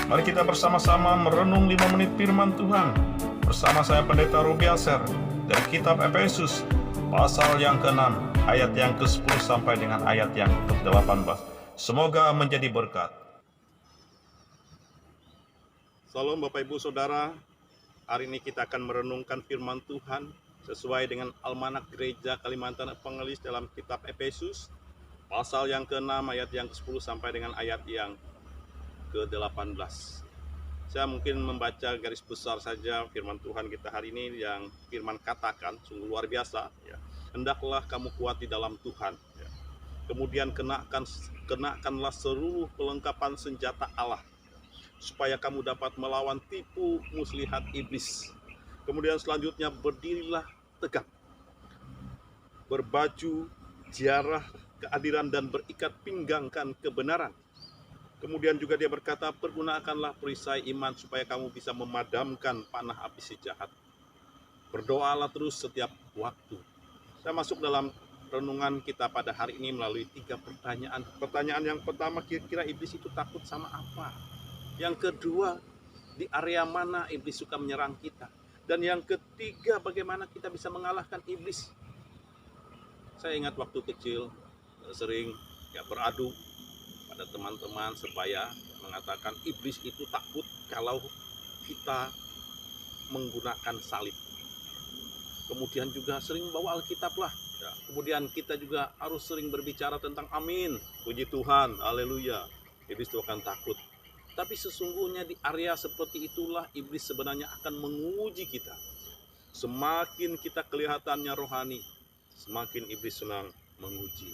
Mari kita bersama-sama merenung 5 menit firman Tuhan bersama saya Pendeta Robi Aser dari kitab Efesus pasal yang ke-6 ayat yang ke-10 sampai dengan ayat yang ke-18. Semoga menjadi berkat. Salam Bapak Ibu Saudara. Hari ini kita akan merenungkan firman Tuhan sesuai dengan Almanak Gereja Kalimantan Evangelis dalam kitab Efesus pasal yang ke-6 ayat yang ke-10 sampai dengan ayat yang ke-18. Saya mungkin membaca garis besar saja firman Tuhan kita hari ini yang firman katakan, sungguh luar biasa ya. Hendaklah kamu kuat di dalam Tuhan ya. Kemudian kenakanlah seluruh pelengkapan senjata Allah supaya kamu dapat melawan tipu muslihat iblis. Kemudian selanjutnya berdirilah tegak, berbaju ziarah keadilan dan berikat pinggangkan kebenaran. Kemudian juga dia berkata, pergunakanlah perisai iman supaya kamu bisa memadamkan panah api si jahat. Berdoalah terus setiap waktu. Saya masuk dalam renungan kita pada hari ini melalui 3 pertanyaan. Pertanyaan yang pertama, kira-kira iblis itu takut sama apa? Yang kedua, di area mana iblis suka menyerang kita? Dan yang ketiga, bagaimana kita bisa mengalahkan iblis? Saya ingat waktu kecil sering beradu pada teman-teman sebaya mengatakan iblis itu takut kalau kita menggunakan salib. Kemudian juga sering bawa Alkitab lah. Ya, kemudian kita juga harus sering berbicara tentang amin. Puji Tuhan, haleluya. Iblis itu akan takut. Tapi sesungguhnya di area seperti itulah iblis sebenarnya akan menguji kita. Semakin kita kelihatannya rohani, semakin iblis senang menguji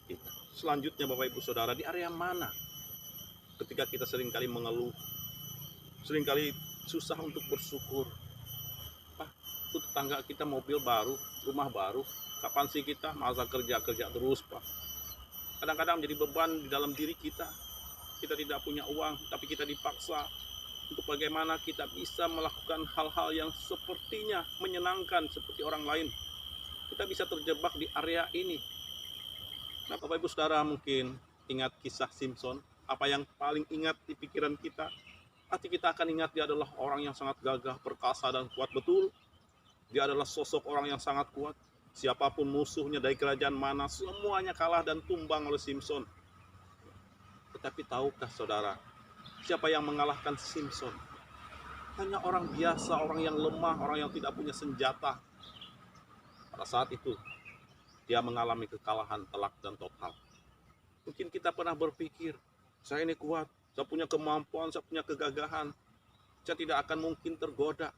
kita. Selanjutnya Bapak Ibu Saudara, di area mana ketika kita seringkali mengeluh, seringkali susah untuk bersyukur? Pak, itu tetangga kita mobil baru, rumah baru, kapan sih kita masa kerja terus Pak? Kadang-kadang menjadi beban di dalam diri kita. Kita tidak punya uang, tapi kita dipaksa untuk bagaimana kita bisa melakukan hal-hal yang sepertinya menyenangkan seperti orang lain. Kita bisa terjebak di area ini. Nah, Bapak Ibu Saudara mungkin ingat kisah Simpson. Apa yang paling ingat di pikiran kita? Pasti kita akan ingat dia adalah orang yang sangat gagah, perkasa, dan kuat betul. Dia adalah sosok orang yang sangat kuat. Siapapun musuhnya dari kerajaan mana, semuanya kalah dan tumbang oleh Simpson. Tetapi tahukah saudara, siapa yang mengalahkan Simpson? Hanya orang biasa, orang yang lemah, orang yang tidak punya senjata. Pada saat itu, dia mengalami kekalahan telak dan total. Mungkin kita pernah berpikir, saya ini kuat, saya punya kemampuan, saya punya kegagahan. Saya tidak akan mungkin tergoda.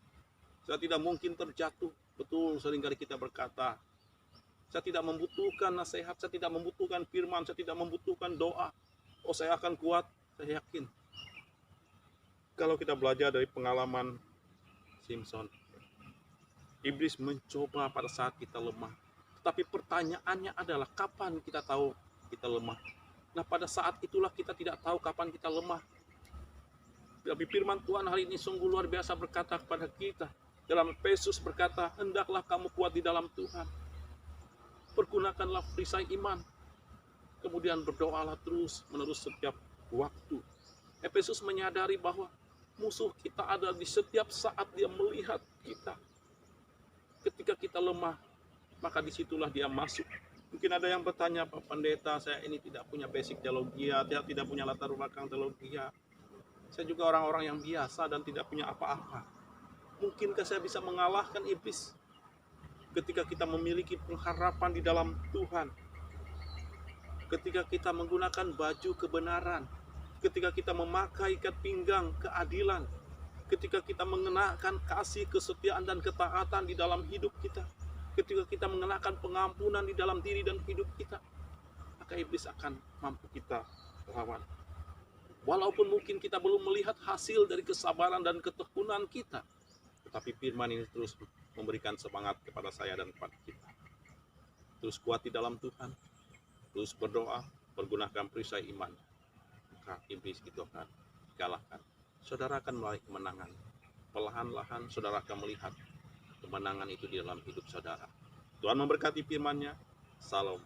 Saya tidak mungkin terjatuh. Betul, seringkali kita berkata, saya tidak membutuhkan nasihat, saya tidak membutuhkan firman, saya tidak membutuhkan doa. Oh, saya akan kuat, saya yakin. Kalau kita belajar dari pengalaman Simpson, iblis mencoba pada saat kita lemah. Tapi pertanyaannya adalah kapan kita tahu kita lemah? Nah, pada saat itulah kita tidak tahu kapan kita lemah. Tapi firman Tuhan hari ini sungguh luar biasa berkata kepada kita. Dalam Efesus berkata, hendaklah kamu kuat di dalam Tuhan. Pergunakanlah perisai iman. Kemudian berdoalah terus menerus setiap waktu. Efesus menyadari bahwa musuh kita ada di setiap saat dia melihat kita. Ketika kita lemah, maka disitulah dia masuk. Mungkin ada yang bertanya, Pak Pendeta, saya ini tidak punya basic teologi, saya tidak punya latar belakang teologi. Saya juga orang-orang yang biasa dan tidak punya apa-apa. Mungkinkah saya bisa mengalahkan iblis? Ketika kita memiliki pengharapan di dalam Tuhan, ketika kita menggunakan baju kebenaran, ketika kita memakai ikat pinggang keadilan, ketika kita mengenakan kasih, kesetiaan, dan ketaatan di dalam hidup kita, ketika kita mengenakan pengampunan di dalam diri dan hidup kita, maka iblis akan mampu kita lawan. Walaupun mungkin kita belum melihat hasil dari kesabaran dan ketekunan kita, tetapi firman ini terus memberikan semangat kepada saya dan kepada kita. Terus kuat di dalam Tuhan, terus berdoa, pergunakan perisai iman, maka iblis itu akan dikalahkan. Saudara akan meraih kemenangan. Perlahan-lahan saudara akan melihat kemenangan itu di dalam hidup saudara. Tuhan memberkati firman-Nya. Salam.